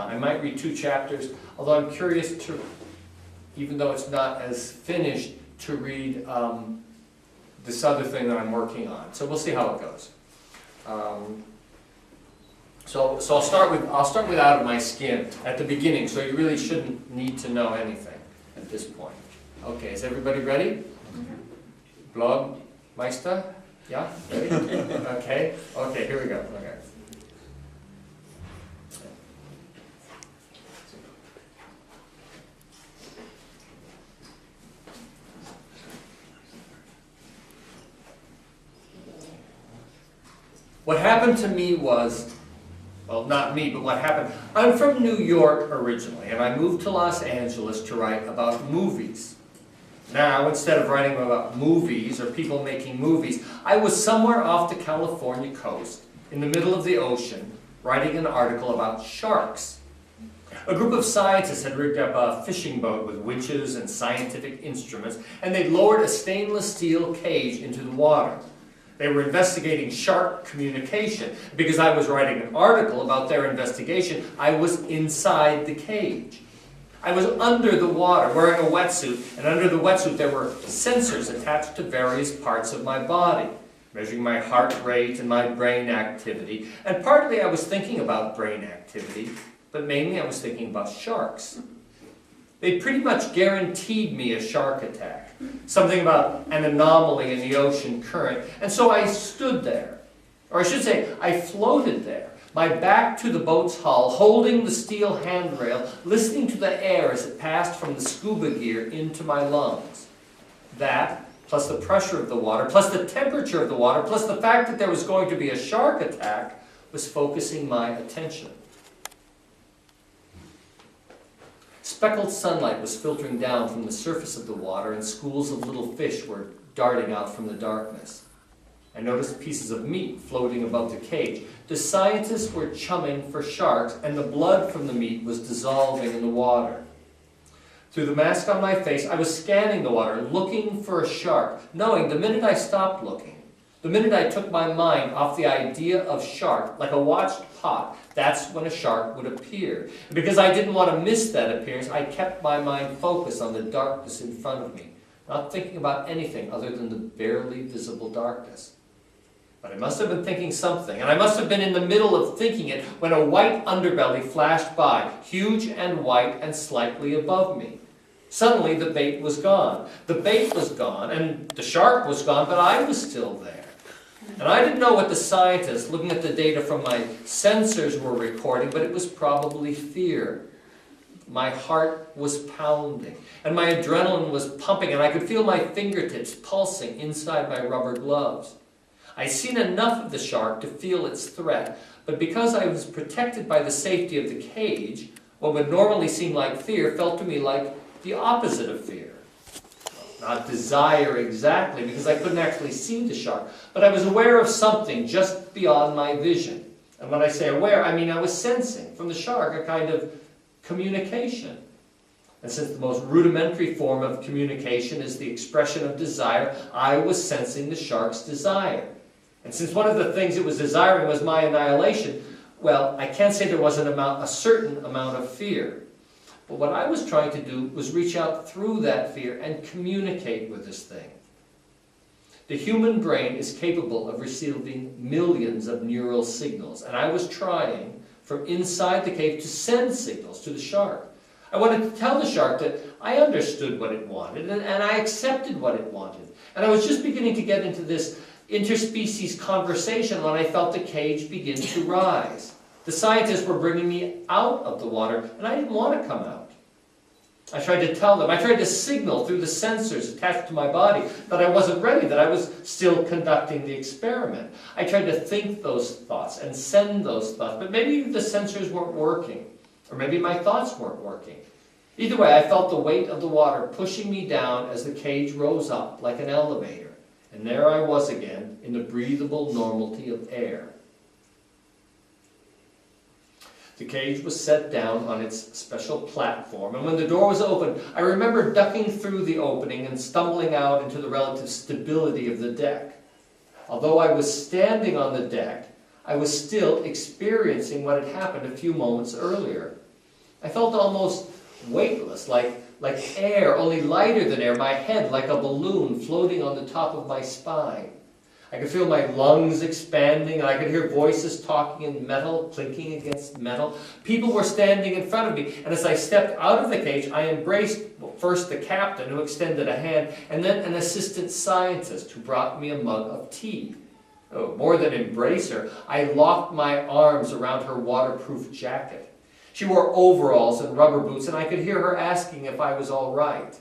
I might read 2 chapters, although I'm curious to, even though it's not as finished, to read this other thing that I'm working on. So we'll see how it goes. So I'll start with Out of My Skin at the beginning, so you really shouldn't need to know anything at this point. Okay, is everybody ready? Blog Meister? Yeah? Ready? Okay. Okay, here we go. Okay. What happened to me was, well, not me, but what happened, I'm from New York originally, and I moved to Los Angeles to write about movies. Now, instead of writing about movies or people making movies, I was somewhere off the California coast, in the middle of the ocean, writing an article about sharks. A group of scientists had rigged up a fishing boat with winches and scientific instruments, and they'd lowered a stainless steel cage into the water. They were investigating shark communication. Because I was writing an article about their investigation, I was inside the cage. I was under the water, wearing a wetsuit, and under the wetsuit there were sensors attached to various parts of my body, measuring my heart rate and my brain activity. And partly I was thinking about brain activity, but mainly I was thinking about sharks. They pretty much guaranteed me a shark attack, something about an anomaly in the ocean current. And so I stood there, or I should say, I floated there, my back to the boat's hull, holding the steel handrail, listening to the air as it passed from the scuba gear into my lungs. That, plus the pressure of the water, plus the temperature of the water, plus the fact that there was going to be a shark attack, was focusing my attention. Speckled sunlight was filtering down from the surface of the water, and schools of little fish were darting out from the darkness. I noticed pieces of meat floating above the cage. The scientists were chumming for sharks, and the blood from the meat was dissolving in the water. Through the mask on my face, I was scanning the water, looking for a shark, knowing the minute I stopped looking, the minute I took my mind off the idea of shark, like a watched pot, that's when a shark would appear. And because I didn't want to miss that appearance, I kept my mind focused on the darkness in front of me, not thinking about anything other than the barely visible darkness. But I must have been thinking something, and I must have been in the middle of thinking it when a white underbelly flashed by, huge and white and slightly above me. Suddenly the bait was gone. The bait was gone, and the shark was gone, but I was still there. And I didn't know what the scientists, looking at the data from my sensors, were recording, but it was probably fear. My heart was pounding, and my adrenaline was pumping, and I could feel my fingertips pulsing inside my rubber gloves. I'd seen enough of the shark to feel its threat, but because I was protected by the safety of the cage, what would normally seem like fear felt to me like the opposite of fear. Not desire exactly, because I couldn't actually see the shark, but I was aware of something just beyond my vision. And when I say aware, I mean I was sensing from the shark a kind of communication. And since the most rudimentary form of communication is the expression of desire, I was sensing the shark's desire. And since one of the things it was desiring was my annihilation, well, I can't say there wasn't a certain amount of fear. But what I was trying to do was reach out through that fear and communicate with this thing. The human brain is capable of receiving millions of neural signals, and I was trying from inside the cave to send signals to the shark. I wanted to tell the shark that I understood what it wanted, and I accepted what it wanted. And I was just beginning to get into this interspecies conversation when I felt the cage begin to rise. The scientists were bringing me out of the water, and I didn't want to come out. I tried to tell them, I tried to signal through the sensors attached to my body that I wasn't ready, that I was still conducting the experiment. I tried to think those thoughts and send those thoughts, but maybe the sensors weren't working, or maybe my thoughts weren't working. Either way, I felt the weight of the water pushing me down as the cage rose up like an elevator, and there I was again in the breathable normalcy of air. The cage was set down on its special platform, and when the door was opened, I remember ducking through the opening and stumbling out into the relative stability of the deck. Although I was standing on the deck, I was still experiencing what had happened a few moments earlier. I felt almost weightless, like air, only lighter than air, my head like a balloon floating on the top of my spine. I could feel my lungs expanding, and I could hear voices talking in metal, clinking against metal. People were standing in front of me, and as I stepped out of the cage, I embraced, well, first the captain, who extended a hand, and then an assistant scientist who brought me a mug of tea. Oh, more than embrace her, I locked my arms around her waterproof jacket. She wore overalls and rubber boots, and I could hear her asking if I was all right.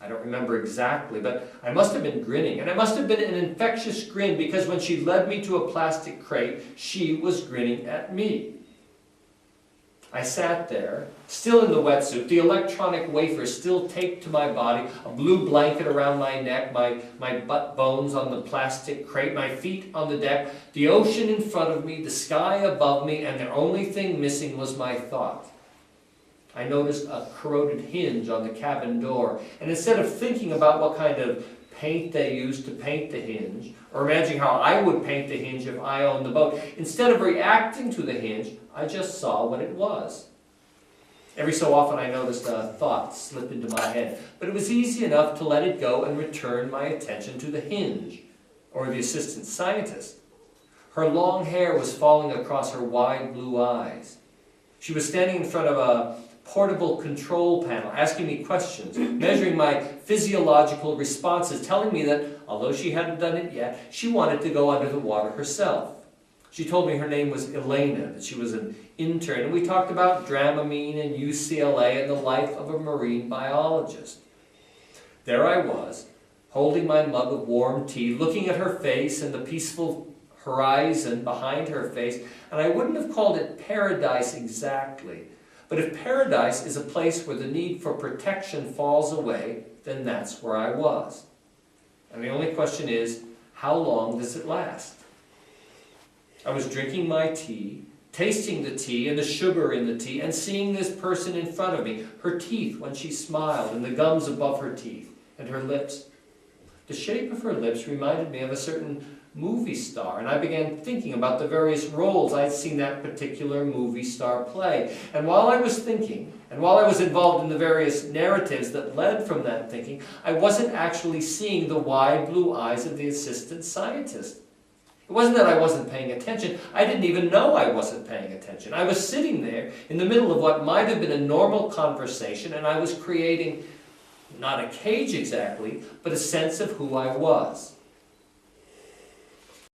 I don't remember exactly, but I must have been grinning, and it must have been an infectious grin, because when she led me to a plastic crate, she was grinning at me. I sat there, still in the wetsuit, the electronic wafer still taped to my body, a blue blanket around my neck, my butt bones on the plastic crate, my feet on the deck, the ocean in front of me, the sky above me, and the only thing missing was my thought. I noticed a corroded hinge on the cabin door, and instead of thinking about what kind of paint they used to paint the hinge, or imagining how I would paint the hinge if I owned the boat, instead of reacting to the hinge, I just saw what it was. Every so often I noticed a thought slip into my head, but it was easy enough to let it go and return my attention to the hinge, or the assistant scientist. Her long hair was falling across her wide blue eyes. She was standing in front of a portable control panel, asking me questions, measuring my physiological responses, telling me that, although she hadn't done it yet, she wanted to go under the water herself. She told me her name was Elena, that she was an intern, and we talked about Dramamine and UCLA and the life of a marine biologist. There I was, holding my mug of warm tea, looking at her face and the peaceful horizon behind her face, and I wouldn't have called it paradise exactly. But if paradise is a place where the need for protection falls away, then that's where I was. And the only question is, how long does it last? I was drinking my tea, tasting the tea and the sugar in the tea, and seeing this person in front of me, her teeth when she smiled, and the gums above her teeth, and her lips. The shape of her lips reminded me of a certain movie star, and I began thinking about the various roles I'd seen that particular movie star play. And while I was thinking, and while I was involved in the various narratives that led from that thinking, I wasn't actually seeing the wide blue eyes of the assistant scientist. It wasn't that I wasn't paying attention. I didn't even know I wasn't paying attention. I was sitting there in the middle of what might have been a normal conversation, and I was creating not a cage exactly, but a sense of who I was.